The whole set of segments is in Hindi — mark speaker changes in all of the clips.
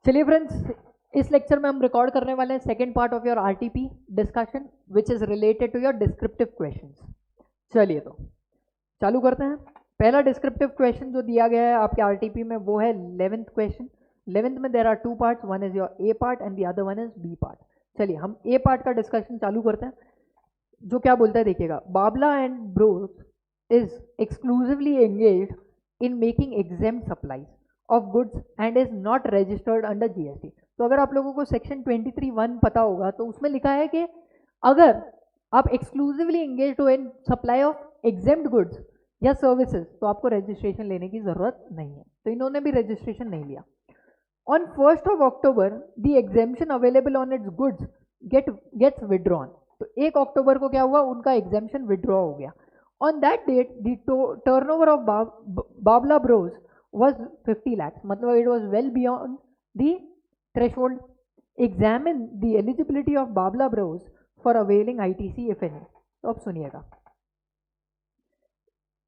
Speaker 1: चलिए फ्रेंड्स, इस लेक्चर में हम रिकॉर्ड करने वाले हैं second part of your RTP discussion which is related to your descriptive questions. चलिए तो चालू करते हैं। पहला डिस्क्रिप्टिव क्वेश्चन जो दिया गया है आपके आरटीपी में वो है 11th क्वेश्चन। 11th में there are two parts, one is your A part and the other one is B part. चलिए हम ए पार्ट का डिस्कशन चालू करते हैं। जो क्या बोलता है देखिएगा, Babla and Bros is exclusively engaged in making exempt supplies of goods and is not registered under GST. तो अगर आप लोगों को सेक्शन 23(1) पता होगा तो उसमें लिखा है कि अगर आप एक्सक्लूसिवली एंगेज हो इन सप्लाई ऑफ एग्जेम्प्ट गुड्स या सर्विसेज तो आपको रजिस्ट्रेशन लेने की जरूरत नहीं है। तो इन्होंने भी रजिस्ट्रेशन नहीं लिया। On 1st of October the exemption available on its goods gets withdrawn. तो 1 अक्टूबर को क्या हुआ, उनका एग्जेम्पशन विड्रॉ हो गया। On that date the turnover of Babla Bros was 50 lakhs, मतलब it was well beyond the threshold. Examine the eligibility of Babla Bros for availing ITC if any. तो अब सुनिएगा,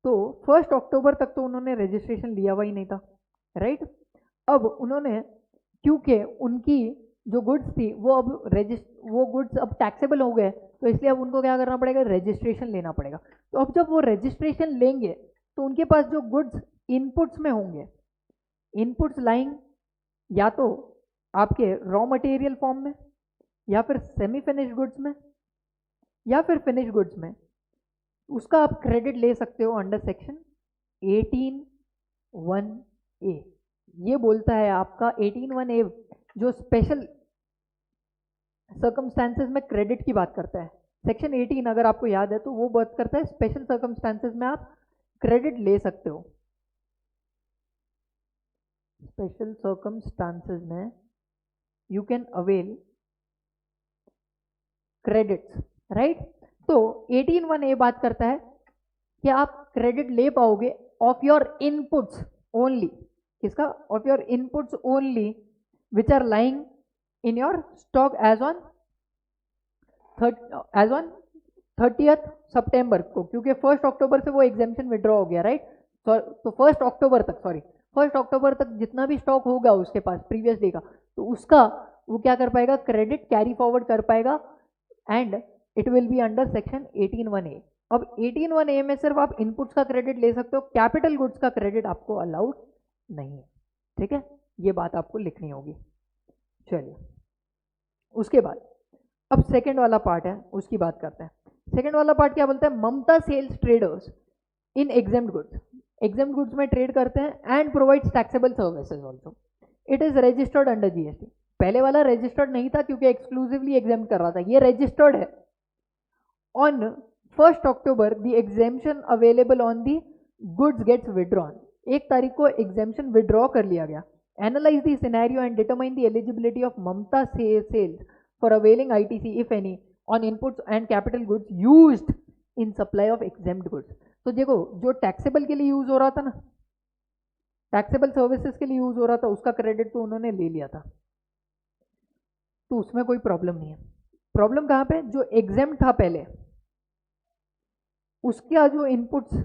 Speaker 1: तो 1 अक्टूबर तक तो उन्होंने रजिस्ट्रेशन लिया हुआ ही नहीं था, राइट। अब उन्होंने, क्योंकि उनकी जो गुड्स थी वो गुड्स अब टैक्सेबल हो गए, तो इसलिए अब उनको क्या करना पड़ेगा, रजिस्ट्रेशन लेना पड़ेगा। तो अब जब वो रजिस्ट्रेशन लेंगे तो उनके पास जो गुड्स इनपुट्स में होंगे, इनपुट्स लाइंग या तो आपके रॉ मटेरियल फॉर्म में या फिर सेमी फिनिश गुड्स में या फिर फिनिश गुड्स में, उसका आप क्रेडिट ले सकते हो अंडर सेक्शन 18(1)(a। ये बोलता है आपका 18(1)(a जो स्पेशल सर्कमस्टांसेस में क्रेडिट की बात करता है। सेक्शन 18 अगर आपको याद है तो वो बात करता है स्पेशल सर्कमस्टांसेस में आप क्रेडिट ले सकते हो। स्पेशल सर्कमस्टांसेस में you can avail credits, right. तो 18(1)(a बात करता है कि आप क्रेडिट ले पाओगे ऑफ योर इनपुट्स ओनली। किसका? Of your inputs only which are lying in your stock as on 30th सितंबर को, क्योंकि 1 अक्टूबर से वो एग्जेम्पशन विड्रॉ हो गया, राइट। तो 1 अक्टूबर तक जितना भी स्टॉक होगा उसके पास प्रीवियस डे का, तो उसका वो क्या कर पाएगा, क्रेडिट कैरी फॉरवर्ड कर पाएगा and it will be under section 18(1)(a। अब 18(1)(a) में सिर्फ आप इनपुट्स का क्रेडिट ले सकते हो, कैपिटल गुड्स का क्रेडिट आपको अलाउड नहीं है, ठीक है। ये बात आपको लिखनी होगी। चलिए उसके बाद अब सेकेंड वाला पार्ट है, उसकी बात करते हैं। सेकेंड वाला पार्ट क्या बोलता है, Mamta sales traders in exempt goods, exempt goods में ट्रेड करते हैं and provides taxable services also. It is registered under GST. पहले वाला रजिस्टर्ड नहीं था क्योंकि एक्सक्लूसिवली एग्जेम्प्ट कर रहा था, ये रजिस्टर्ड है। On 1 October the exemption available on the goods gets withdrawn. 1 तारीख को एग्जेम्पशन विड्रॉ कर लिया गया। Analyse the scenario and determine the eligibility of Mamta sales for availing ITC if any on inputs and capital goods used in supply of exempt goods. तो देखो, जो टैक्सेबल के लिए यूज हो रहा था ना, टैक्सेबल सर्विसेज के लिए यूज हो रहा था, उसका क्रेडिट तो उन्होंने ले लिया था, तो उसमें कोई प्रॉब्लम नहीं है। प्रॉब्लम कहां पे, जो एग्जेम्प्ट था पहले, उसका जो इनपुट्स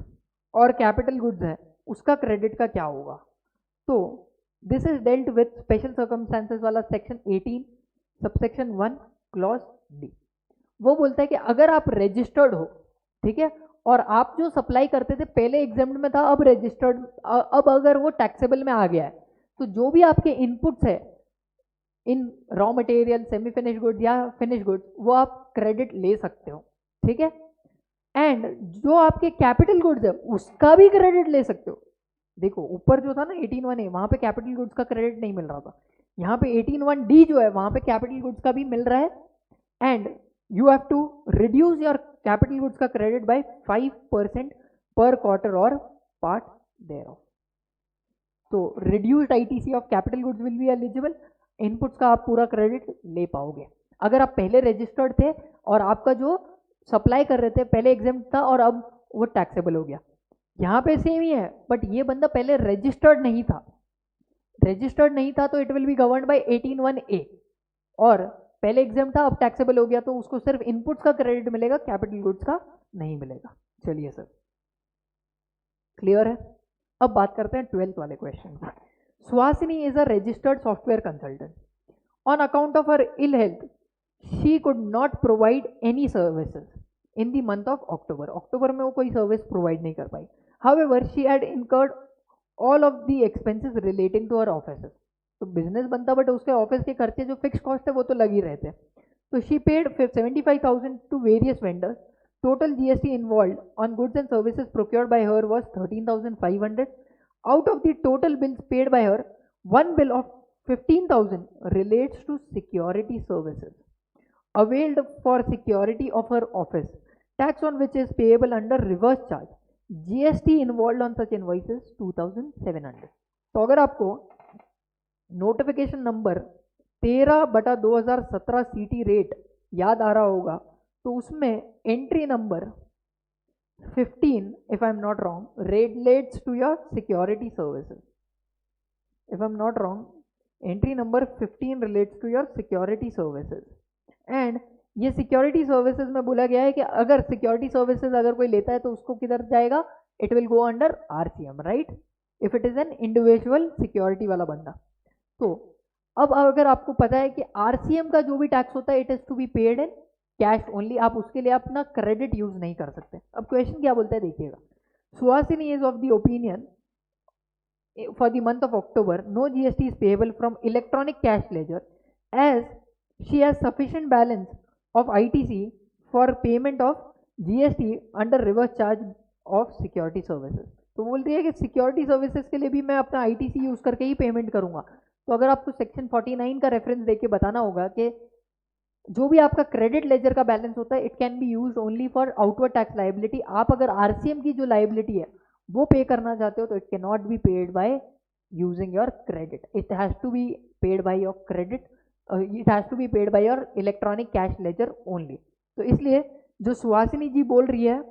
Speaker 1: और कैपिटल गुड्स है उसका क्रेडिट का क्या होगा। तो this is dealt with special circumstances वाला सेक्शन 18 सबसेक्शन 1 क्लॉज डी। वो बोलता है कि अगर आप रजिस्टर्ड हो, ठीक है, और आप जो सप्लाई करते थे पहले एग्जेम्प्ट में था, अब रजिस्टर्ड, अब अगर वो टैक्सेबल में आ गया है, तो जो भी आपके इनपुट्स है in raw material, semi finish goods या फिनिश गुड्स, वो आप क्रेडिट ले सकते हो, ठीक है। एंड जो आपके कैपिटल गुड्स है उसका भी क्रेडिट ले सकते हो। देखो ऊपर जो था ना 18(1)(a, वहां पे कैपिटल गुड्स का क्रेडिट नहीं मिल रहा था, यहाँ पे 18(1)(d जो है वहां पे कैपिटल गुड्स का भी मिल रहा है। And you have to reduce your capital goods का credit by 5% per quarter or part thereof. तो reduced ITC of capital goods will be eligible. Inputs का आप पूरा क्रेडिट ले पाओगे अगर आप पहले रजिस्टर्ड थे और आपका जो सप्लाई कर रहे थे पहले एग्जेम्प्ट था और अब वो टैक्सेबल हो गया। यहाँ पे सेम ही है, बट ये बंदा पहले रजिस्टर्ड नहीं था, तो it will be governed bye 18(1)(a, और पहले एग्जाम था अब टैक्सेबल हो गया, तो उसको सिर्फ इनपुट्स का क्रेडिट मिलेगा, कैपिटल गुड्स का नहीं मिलेगा। चलिए सर, क्लियर है। अब बात करते हैं 12th वाले क्वेश्चन की। Suhasini is a registered software consultant. On account of her ill health, she could not provide any services in the month of October. October में वो कोई service provide नहीं कर पाई. However, she had incurred all of the expenses relating to her offices. तो बिजनेस बनता बट उसके ऑफिस के खर्चे जो फिक्स कॉस्ट है वो तो लग ही रहते हैं. तो she paid 75,000 to various vendors. Total GST involved on goods and services procured by her was 13,500. Out of the total bills paid by her, one bill of 15,000 relates to security services availed for security of her office, tax on which is payable under reverse charge. GST involved on such invoices 2,700. तो अगर आपको नोटिफिकेशन नंबर 13/2017 CT रेट याद आ रहा होगा तो उसमें entry number 15, if I'm not wrong, relates to your security services. If I'm not wrong, entry number 15 relates to your security services. And ये security services में बोला गया है कि अगर security services अगर कोई लेता है तो उसको किधर जाएगा? It will go under RCM, right? If it is an individual security वाला बंदा. तो अब अगर आपको पता है कि RCM का जो भी टैक्स होता है it is to be paid in cash only, आप उसके लिए अपना क्रेडिट यूज नहीं कर सकते. अब क्वेश्चन क्या बोलता है देखिएगा. Suhasini is of the opinion for the month of October no GST is payable from electronic cash ledger as she has sufficient balance of ITC for payment of GST under reverse charge of security services. तो बोलती है कि सिक्योरिटी सर्विसेज के लिए भी मैं अपना ITC यूज करके ही पेमेंट करूंगा. तो अगर आपको सेक्शन 49 का रेफरेंस देके बताना होगा कि जो भी आपका क्रेडिट लेजर का बैलेंस होता है it can be used only for outward tax liability. आप अगर RCM की जो लायबिलिटी है वो पे करना चाहते हो तो it can not be paid by using your credit. It has to be paid by your credit, it has to be paid by your electronic cash ledger only. तो इसलिए जो सुहासिनी जी बोल रही है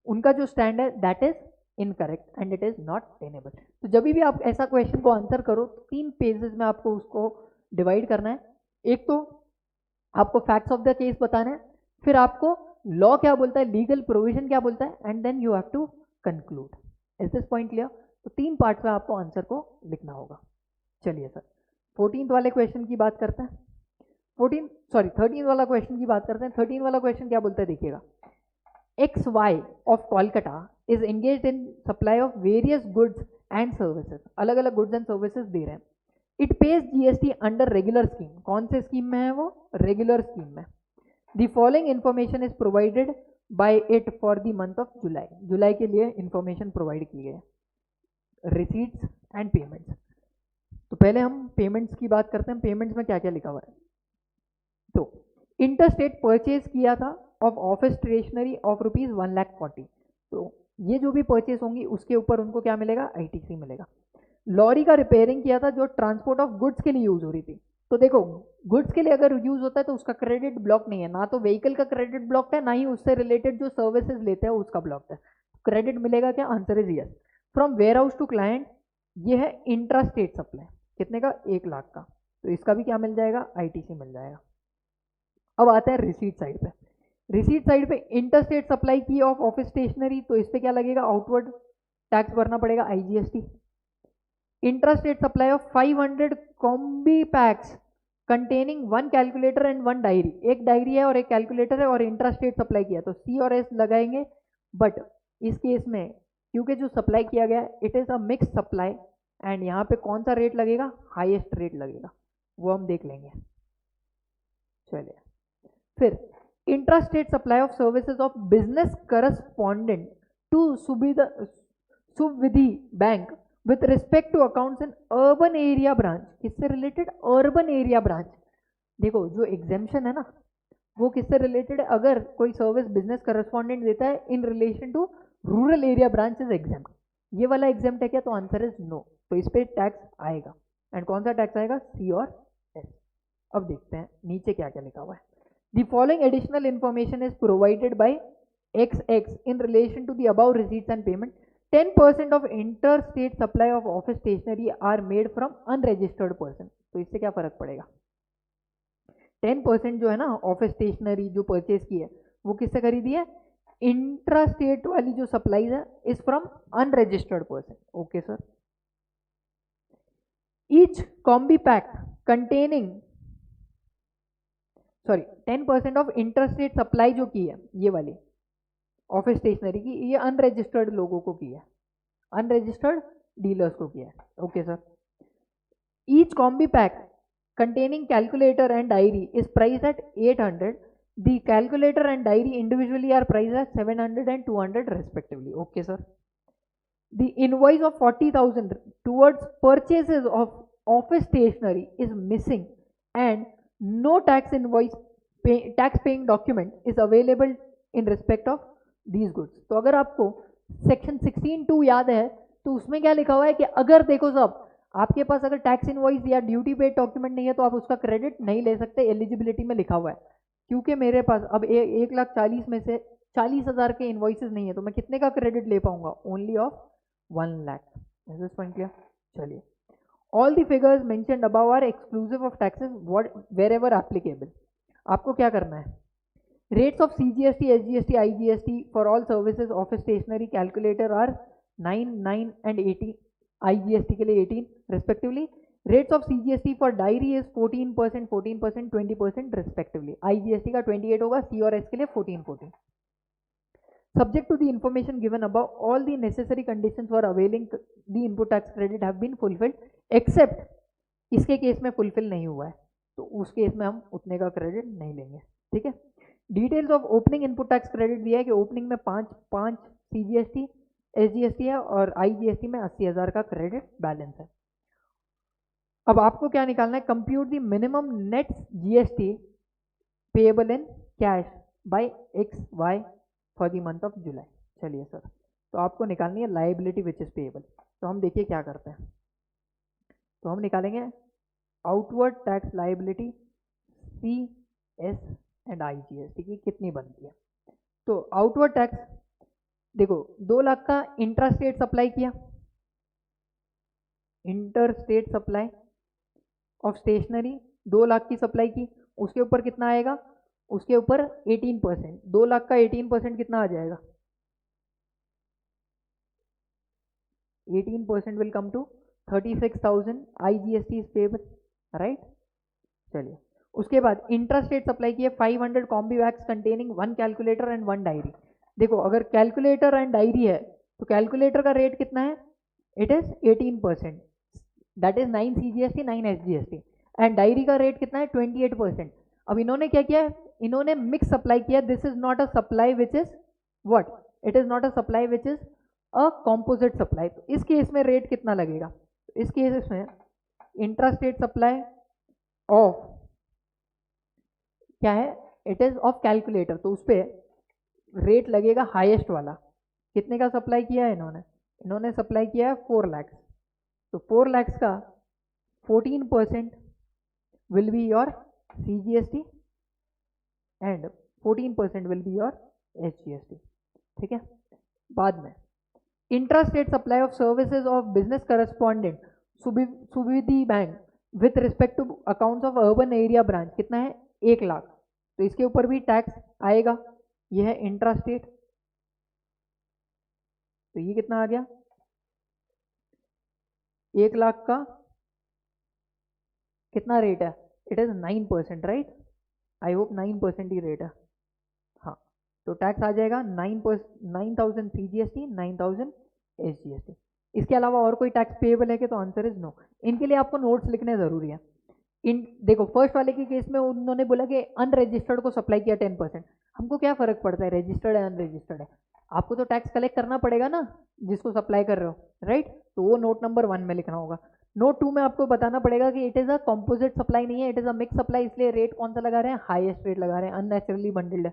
Speaker 1: उनका जो स्टैंड है that is incorrect and it is not tenable. तो जब भी आप ऐसा क्वेश्चन को आंसर करो तो 3 पेजेस में आपको उसको डिवाइड करना है. एक तो आपको फैक्ट्स ऑफ द केस बताना है, फिर आपको लॉ क्या बोलता है, लीगल प्रोविजन क्या बोलता है, and then you have to conclude. Is this point clear? तो 3 पार्ट में आपको आंसर को लिखना होगा. चलिए सर 14th वाले क्वेश्चन की बात करते हैं. 13th वाला क्वेश्चन की बात करते हैं. 13 वाला क्वेश्चन क्या बोलता है देखिएगा. XY of Kolkata is engaged in supply of various goods and services. अलग अलग गुड्स एंड सर्विसेज दे रहे हैं. It pays GST under regular scheme. कौन से स्कीम में है वो? रेगुलर स्कीम में. The following information is provided by it for the month of July. जुलाई के लिए इंफॉर्मेशन प्रोवाइड की गई है. Receipts and payments. तो पहले हम पेमेंट्स की बात करते हैं. पेमेंट्स में क्या क्या लिखा हुआ है. तो इंटरस्टेट परचेज किया था ऑफ ऑफिस स्टेशनरी ऑफ ₹1,40,000. तो ये जो भी परचेज होंगी उसके ऊपर उनको क्या मिलेगा? ITC मिलेगा. लॉरी का रिपेयरिंग किया था जो ट्रांसपोर्ट ऑफ गुड्स के लिए यूज हो रही थी. तो देखो गुड्स के लिए अगर यूज होता है तो उसका क्रेडिट ब्लॉक नहीं है, ना तो व्हीकल का क्रेडिट ब्लॉक है ना ही उससे रिलेटेड जो सर्विसेज लेते हैं उसका ब्लॉक है. क्रेडिट मिलेगा क्या? Answer is yes. From warehouse to client ये है इंट्रा स्टेट सप्लाई. कितने का? 1 लाख का. तो इसका भी क्या मिल जाएगा? ITC मिल जाएगा. अब आता है रिसीट साइड पे. रिसीट साइड पे इंटरस्टेट सप्लाई की ऑफ ऑफिस स्टेशनरी, तो इस पे क्या लगेगा? आउटवर्ड टैक्स भरना पड़ेगा IGST. Intrastate supply of 500 combi PACS containing 1 calculator and 1 diary. एक डायरी है और एक कैलकुलेटर है और इंट्रास्टेट सप्लाई किया तो C और S लगाएंगे. बट इस केस में क्योंकि जो सप्लाई किया गया it is a mix supply and यहाँ पे कौन सा रेट लगेगा? हाईएस्ट रेट लगेगा. वो हम देख लेंगे. चलिए फिर intrastate supply of services of business correspondent to Suvidhi bank with respect to accounts in urban area branch. किससे रिलेटेड? Urban area branch. देखो जो एग्जेम्पशन है ना वो किससे रिलेटेड है? अगर कोई सर्विस बिजनेस करस्पॉन्डेंट देता है in relation to rural area branch is exempt. ये वाला एग्जेम्प्ट है क्या? तो आंसर इज नो. तो इस पे टैक्स आएगा. एंड कौन सा टैक्स आएगा? C और S. अब देखते हैं नीचे क्या क्या लिखा हुआ है. The following additional information is provided bye XX in relation to the above receipts and payment. 10% of interstate supply of office stationery are made from unregistered person. तो इससे क्या फर्क पड़ेगा? 10% जो है ना ऑफिस स्टेशनरी जो परचेज की है वो किससे खरीदी है? इंट्रास्टेट वाली जो सप्लाईज है is from unregistered person. Okay sir. Each combi pack containing 10% of interest rate supply जो की है ये वाली ऑफिस स्टेशनरी की, ये अनरजिस्टर्ड लोगों को की है, अनरजिस्टर्ड डीलर्स को किया है। Okay sir. Each combi pack containing calculator and diary is priced at 800. The calculator and diary individually are priced at 700 and 200 respectively. Okay sir. The invoice of 40,000 towards purchases of office stationery is missing and no tax paying document is available in respect of these goods. तो अगर आपको सेक्शन 16(2) याद है तो उसमें क्या लिखा हुआ है कि अगर देखो साहब आपके पास अगर टैक्स इनवॉइस या ड्यूटी पेड डॉक्यूमेंट नहीं है तो आप उसका क्रेडिट नहीं ले सकते, एलिजिबिलिटी में लिखा हुआ है। क्योंकि मेरे पास अब 1,40,000 में से 40,000 के इनवॉइसेस नहीं है तो मैं कितने का क्रेडिट ले पाऊंगा? Only of 1 lakh. Is this point clear? चलिए, all the figures mentioned above are exclusive of taxes wherever applicable. आपको क्या करना है? Rates of CGST, SGST, IGST for all services office stationery calculator are 9, 9 and 18, IGST के लिए 18 respectively. Rates of CGST for diary is 14%, 14%, 20% respectively. IGST का 28 होगा, C और S के लिए 14, 14. Subject to the information given above, all the necessary conditions for availing the input tax credit have been fulfilled, except इसके केस में fulfill नहीं हुआ है तो उस केस में हम उतने का क्रेडिट नहीं लेंगे। ठीक है। Details of opening input tax credit दिया है कि ओपनिंग में 5 CGST, SGST है और IGST में 80,000 का क्रेडिट बैलेंस है। अब आपको क्या निकालना है? Compute the minimum net GST payable in cash by XY for the month of जुलाई। चलिए सर, तो आपको निकालनी है लायबिलिटी विच इज पेएबल। तो हम देखिए क्या करते हैं, तो हम निकालेंगे outward tax liability CS and IGST की कितनी बनती है। तो आउटवर्ड टैक्स देखो 2 लाख का इंटर स्टेट सप्लाई किया, inter state supply of stationery 2 lakh की सप्लाई की, उसके ऊपर कितना आएगा? उसके ऊपर 18%, 2 लाख का 18% कितना आ जाएगा? 18% will come to 36,000 IGST is payable, right. चलिए, उसके बाद इंटर स्टेट सप्लाई की है 500 combi bags containing 1 calculator and 1 diary. देखो अगर कैलकुलेटर एंड डायरी है तो कैलकुलेटर का रेट कितना है? It is 18%, that is 9 CGST, 9 SGST, and diary का रेट कितना है? 28%। अब इन्होंने क्या किया है? इन्होंने मिक्स सप्लाई किया। This is not a supply which is what? It is not a supply which is a composite supply. तो इस केस में रेट कितना लगेगा? इस केस में इंट्रास्टेट सप्लाई ऑफ क्या है? इट इज ऑफ कैलकुलेटर, तो उस पर रेट लगेगा हाईएस्ट वाला। कितने का सप्लाई किया है इन्होंने? इन्होंने सप्लाई किया है 4 लाख। तो 4 लाख का 14% will be your CGST and 14% will be your SGST। ठीक है। बाद में intrastate supply of services of business correspondent Suvidhi bank with respect to accounts of urban area branch कितना है? 1 लाख। तो इसके ऊपर भी टैक्स आएगा। यह है इंट्रास्टेट, तो ये कितना आ गया? 1 लाख का कितना रेट है? It is 9%, right. I hope 9% he rate है। हाँ, तो टैक्स आ जाएगा 9,000 CGST, 9,000 SGST। इसके अलावा और कोई टैक्स पेएबल है कि? तो आंसर इज नो। इनके लिए आपको नोट्स लिखने जरूरी है। देखो फर्स्ट वाले के केस में उन्होंने बोला कि अनरजिस्टर्ड को सप्लाई किया 10%। हमको क्या फर्क पड़ता है रजिस्टर्ड है अनरजिस्टर्ड है? आपको तो टैक्स कलेक्ट करना पड़ेगा ना जिसको सप्लाई कर रहे हो, राइट। तो वो नोट नंबर 1 में लिखना होगा। नोट 2 में आपको बताना पड़ेगा कि it is a composite supply नहीं है, it is a mix supply, इसलिए रेट कौन सा लगा रहे हैं? हाईएस्ट रेट लगा रहे हैं, अननेचुरली बंडल्ड है।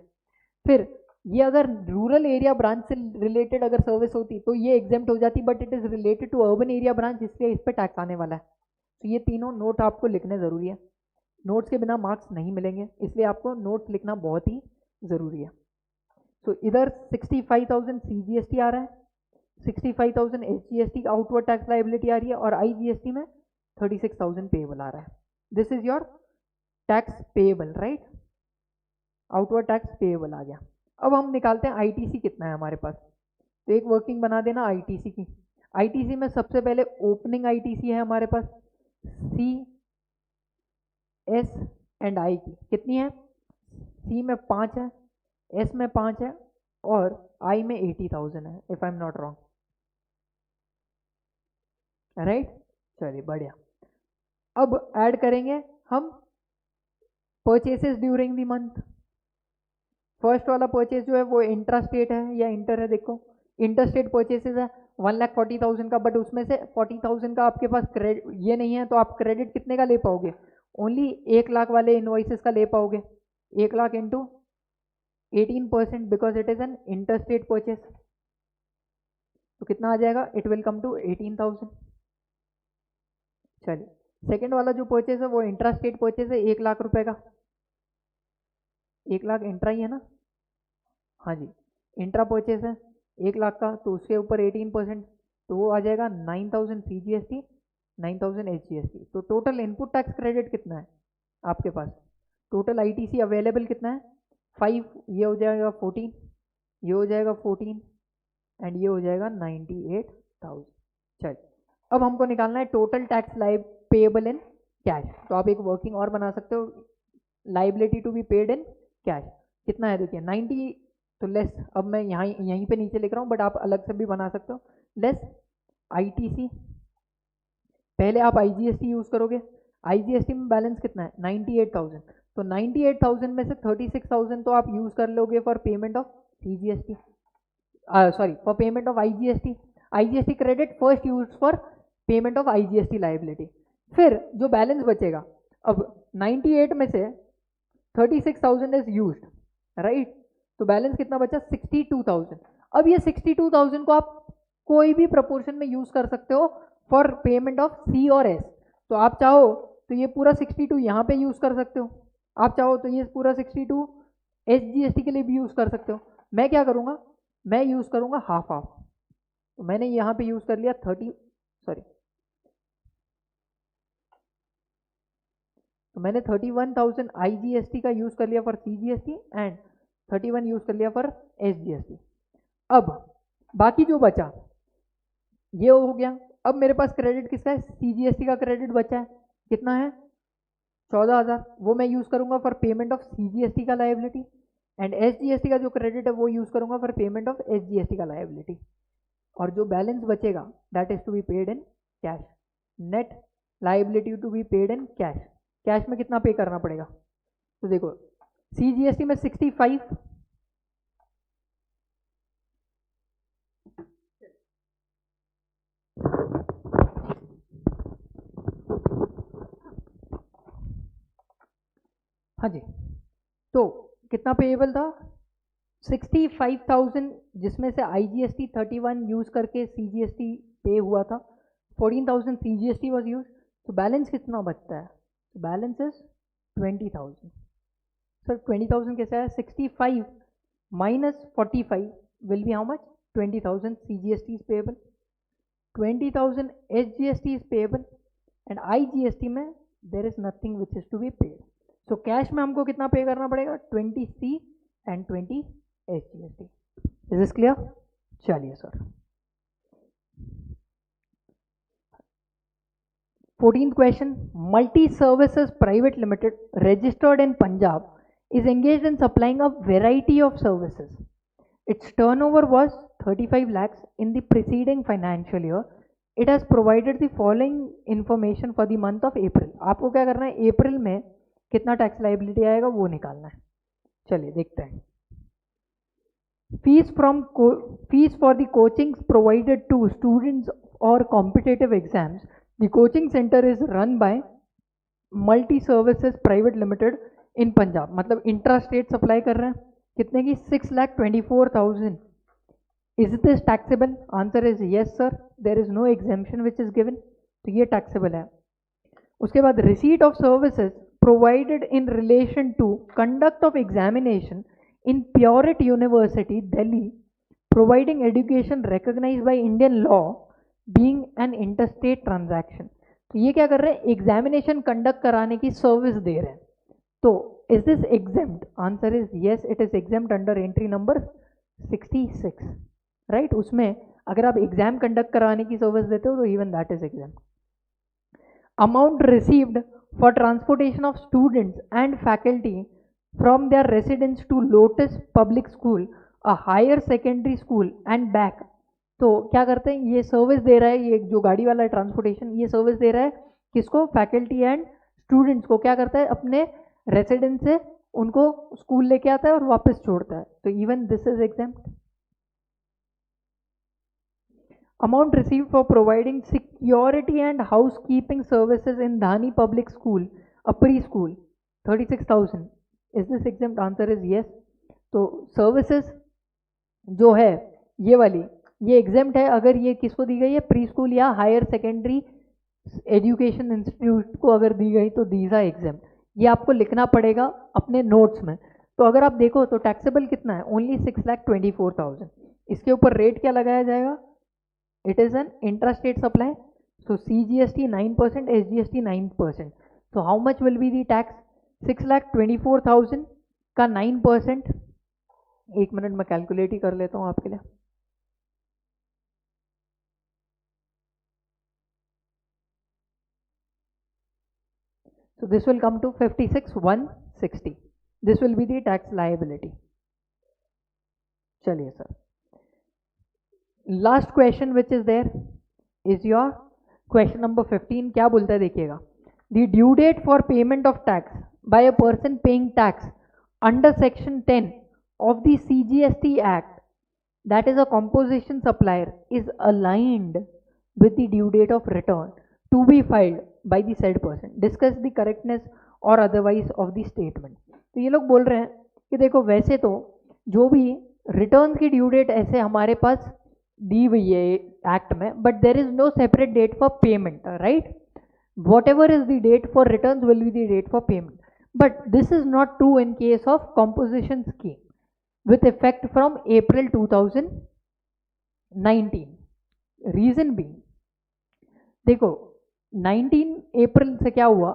Speaker 1: फिर ये अगर रूरल एरिया ब्रांच से रिलेटेड अगर सर्विस होती तो ये एग्जेम्प्ट हो जाती, but it is related to urban area branch, इसलिए इस पर टैक्स आने वाला है। तो ये तीनों नोट आपको लिखने ज़रूरी है। नोट्स के बिना मार्क्स नहीं मिलेंगे, इसलिए आपको नोट्स लिखना बहुत ही ज़रूरी है। सो इधर 65,000 CGST आ रहा है, 65,000 SGST आउटवर्ड टैक्स लाइबिलिटी आ रही है और IGST में 36,000 पेएबल आ रहा है। This is your tax payable, right. Outward tax payable आ गया। अब हम निकालते हैं ITC कितना है हमारे पास। तो एक वर्किंग बना देना ITC की। ITC में सबसे पहले ओपनिंग ITC है हमारे पास, सी एस एंड आई की कितनी है? सी में 5 है, एस में 5 है और आई में 80,000 है, if I am not wrong, right. चलिए बढ़िया। अब ऐड करेंगे हम purchases during the month. First वाला परचेज जो है वो इंट्रा स्टेट है या इंटर है, देखो इंटर स्टेट परचेसेस है 1,40,000 का, बट उसमें से 40,000 का आपके पास क्रेडिट ये नहीं है, तो आप क्रेडिट कितने का ले पाओगे? ओनली 1 लाख वाले इनवॉइसेस का ले पाओगे। 1 lakh into 18% because it is an inter state purchase, तो कितना आ जाएगा? It will come to 18,000। चलिए सेकेंड वाला जो परचेस है वो इंट्रा स्टेट परचेस है 1 लाख रुपए का। 1 लाख इंट्रा ही है ना? हाँ जी, इंट्रा परचेस है 1 लाख का, तो उसके ऊपर 18%, तो वो आ जाएगा 9,000 CGST, 9,000 SGST। तो टोटल इनपुट टैक्स क्रेडिट कितना है आपके पास? टोटल ITC अवेलेबल कितना है? 5, ये हो जाएगा 14, ये हो जाएगा 14 एंड ये हो जाएगा 98,000। चलिए अब हमको निकालना है total tax liability payable in cash. तो आप एक वर्किंग और बना सकते हो, liability to be paid in cash कितना है? देखिए 90, तो लेस, अब मैं यहीं पे नीचे लिख रहा हूँ बट आप अलग से भी बना सकते हो, लेस ITC। पहले आप IGST यूज करोगे, IGST में बैलेंस कितना है? 98,000, तो 98,000 में से 36,000 तो आप यूज कर लोगे for payment of CGST, sorry for payment of IGST। IGST credit first use for payment of IGST liability. फिर जो बैलेंस बचेगा, अब 98 में से 36,000 इज यूज्ड, राइट, तो बैलेंस कितना बचा? 62,000। अब ये 62,000 को आप कोई भी प्रपोर्शन में यूज कर सकते हो फॉर पेमेंट ऑफ C और S। तो आप चाहो तो ये पूरा 62 यहाँ पे यूज कर सकते हो, आप चाहो तो ये पूरा 62 SGST के लिए भी यूज कर सकते हो। मैं क्या करूँगा, मैं यूज करूँगा हाफ हाफ। तो मैंने यहाँ पे यूज कर लिया 30, सॉरी, तो मैंने 31,000 IGST का यूज कर लिया फॉर CGST एंड 31 यूज कर लिया फॉर SGST। अब बाकी जो बचा ये हो गया। अब मेरे पास क्रेडिट किसका है? CGST का क्रेडिट बचा है, कितना है? 14,000, वो मैं यूज करूंगा फॉर पेमेंट ऑफ CGST का लायबिलिटी, एंड SGST का जो क्रेडिट है वो यूज करूंगा फॉर पेमेंट ऑफ SGST का लायबिलिटी। और जो बैलेंस बचेगा that is to be paid in cash, net liability to be paid in cash. Cash में कितना पे करना पड़ेगा? तो देखो CGST में 65, हाँ जी, तो कितना पेएबल था? 65,000, जिसमें से IGST 31 यूज करके CGST पे हुआ था, 14,000 CGST वाज यूज, तो बैलेंस कितना बचता है? तो बैलेंस इज 20,000। सर 20,000 कैसे आया? 65 minus 45 will be how much? 20,000 CGST is payable, 20,000 SGST is payable and IGST में there is nothing which is to be paid. So cash में हमको कितना पे करना पड़ेगा? 20C and 20 SGST. Is this clear? चलिए sir. 14th question, Multi Services Private Limited registered in Punjab is engaged in supplying a variety of services. Its turnover was 35 lakhs in the preceding financial year. It has provided the following information for the month of April. आपको क्या करना है? अप्रैल में कितना टैक्स लायबिलिटी आएगा वो निकालना है। चलिए देखते हैं। Fees for the coachings provided to students or competitive exams. The coaching center is run by Multi Services Private Limited in Punjab. मतलब इंट्रा स्टेट सप्लाई कर रहे हैं, कितने की? 6,24,000। Is this taxable? Answer is yes sir. There is no exemption which is given, तो ये taxable है। उसके बाद receipt of services provided in relation to conduct of examination in Purity University, Delhi, providing education recognized by Indian law being an interstate transaction. तो ये क्या कर रहे हैं? एग्जामिनेशन कंडक्ट कराने की सर्विस दे रहे हैं, तो is this exempt? Answer is yes, it is exempt under entry number 66, right. उसमें अगर आप एग्जाम कंडक्ट कराने की सर्विस देते हो तो even that is exempt. amount received for transportation of students and faculty from their residence to Lotus Public School, a higher secondary school and back. तो क्या करते हैं, ये सर्विस दे रहा है, ये जो गाड़ी वाला ट्रांसपोर्टेशन ये सर्विस दे रहा है किसको, फैकल्टी एंड स्टूडेंट्स को। क्या करता है, अपने रेसिडेंस से उनको स्कूल लेके आता है और वापस छोड़ता है। तो even this is exempt. Amount received for providing security and housekeeping services in Dhani Public School, a preschool, 36,000. Is this exempt? Answer is yes. तो services जो है ये वाली, ये एग्जेम्प्ट है अगर ये किसको दी गई है, प्री स्कूल या हायर सेकेंडरी एजुकेशन इंस्टीट्यूट को अगर दी गई तो दीज आर एग्जेम्प्ट। ये आपको लिखना पड़ेगा अपने नोट्स में। तो अगर आप देखो तो टैक्सेबल कितना है, ओनली 6,24,000। इसके ऊपर रेट क्या लगाया जाएगा, it is an intrastate supply, so CGST 9%, SGST 9%. So how much will be the tax? 6,24,000 का 9%। एक मिनट में कैलकुलेट ही कर लेता हूँ आपके लिए। So this will come to 56,160. This will be the tax liability. चलिए sir, last question which is there is your question number 15। क्या बोलता है देखिएगा, the due date for payment of tax by a person paying tax under section 10 of the CGST act that is a composition supplier is aligned with the due date of return to be filed by the said person, discuss the correctness और अदरवाइज ऑफ द स्टेटमेंट। तो ये लोग बोल रहे हैं कि देखो वैसे तो जो भी रिटर्न की ड्यू डेट ऐसे हमारे पास दी हुई है एक्ट में, but there is no separate date for payment, right? Whatever is the date for return will be the date for payment, but this is not true in case of composition scheme with effect from April 2019। Reason भी देखो, 19 अप्रैल से क्या हुआ,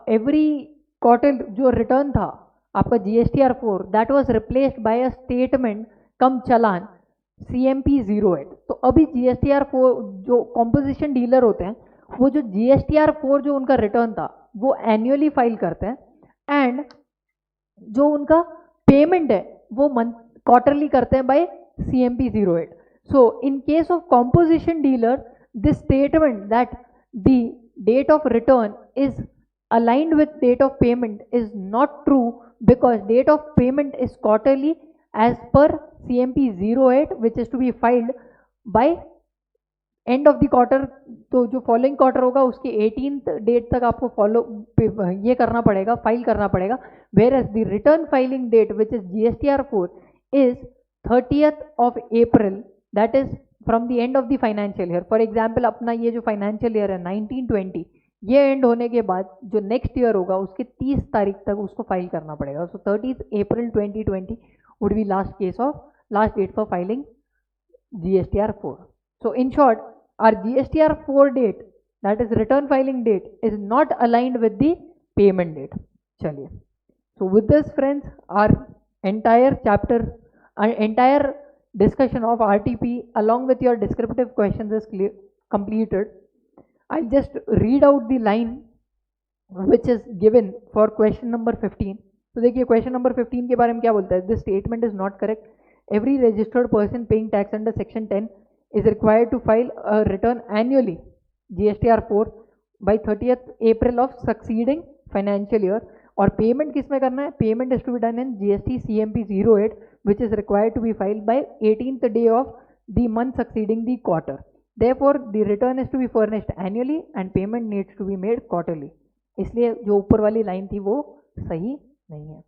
Speaker 1: एवरी क्वार्टर जो रिटर्न था आपका GSTR 4 that was replaced by a statement come challan CMP 08। तो अभी GSTR 4 जो कॉम्पोजिशन डीलर होते हैं वो जो GSTR 4 जो उनका रिटर्न था वो एनुअली फाइल करते हैं, एंड जो उनका पेमेंट है वो क्वार्टरली करते हैं by CMP 08। So in case of composition dealer this statement that the date of return is aligned with date of payment is not true because date of payment is quarterly as per CMP 08 which is to be filed by end of the quarter। तो जो फॉलोइंग क्वार्टर होगा उसके 18th डेट तक आपको ये करना पड़ेगा, फाइल करना पड़ेगा। whereas the return filing date which is GSTR 4 is 30th of April, that is from the end of the financial year। for example अपना ये जो financial year है 1920, ये एंड होने के बाद जो नेक्स्ट ईयर होगा उसके 30 तारीख तक उसको फाइल करना पड़ेगा। So 30th April 2020 would be last date for filing GSTR 4। So in short our GSTR 4 date that is return filing date is not aligned with the payment date. चलिए, so with this friends our entire chapter entire discussion of RTP along with your descriptive questions is completed. I'll just read out the line which is given for question number 15. तो देखिए क्वेश्चन नंबर 15 के बारे में क्या बोलता है, this statement is not correct, every registered person paying tax under section 10 is required to file a return annually GSTR 4 बाय 30th April of succeeding financial year. और पेमेंट किस में करना है, payment is to be done in GST CMP 08 which is required to be filed by 18th day of the month succeeding the quarter. Therefore, the return is to be furnished annually and payment needs to be made quarterly. इसलिए जो ऊपर वाली लाइन थी वो सही नहीं है।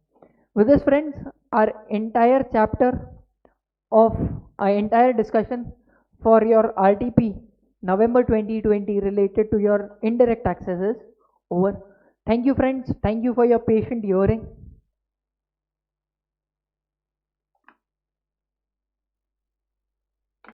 Speaker 1: With this friends, our entire chapter of our entire discussion for your RTP November 2020 related to your indirect taxes is over. Thank you friends. Thank you for your patient hearing.